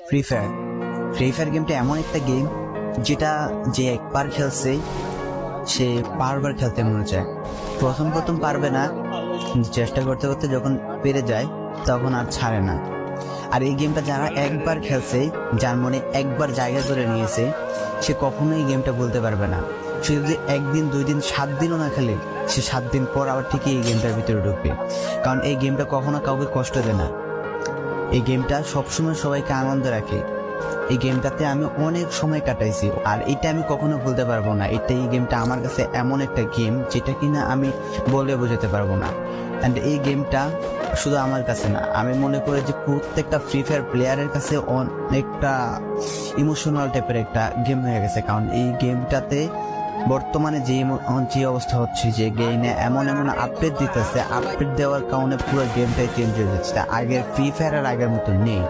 Free fire গেমটা এমন একটা গেম যেটা যে একবার খেলছে সে বারবার খেলতে মনে চায়। প্রথম প্রথম পারবে না, চেষ্টা করতে করতে যখন পেরে যায় তখন আর ছাড়ে না। আর এই গেমটা যারা একবার খেলছে, যার মনে একবার জায়গা করে নিয়েছে, সে কখনোই এই গেমটা বলতে পারবে না। সে যদি একদিন 2 দিন 7 দিনও না খেলে, সে 7 দিন পর আবার ঠিকই এই গেমটার ভিতরে ঢুকবে। কারণ এই গেমটা কখনো কাউকে কষ্ট দেয় না, এই গেমটা সবসময় সবাইকে আনন্দ রাখে। এই গেমটাতে আমি অনেক সময় কাটাইছি, আর এটা আমি কখনো ভুলতে পারবো না। এই গেমটা আমার কাছে এমন একটা গেম যেটা কিনা আমি বলে বোঝাতে পারবো না। অ্যান্ড এই গেমটা শুধু আমার কাছে না, আমি মনে করি যে প্রত্যেকটা ফ্রি ফায়ার প্লেয়ারের কাছে অনেকটা ইমোশনাল টাইপের একটা গেম হয়ে গেছে। কারণ এই গেমটাতে বর্তমানে যে অবস্থা হচ্ছে, যে গেমে এমন আপডেট দিতেছে, আপডেট দেওয়ার কারণে পুরো গেমটাই চেঞ্জ হয়ে যাচ্ছে। আগের ফ্রি ফায়ার আর আগের মতো নেই।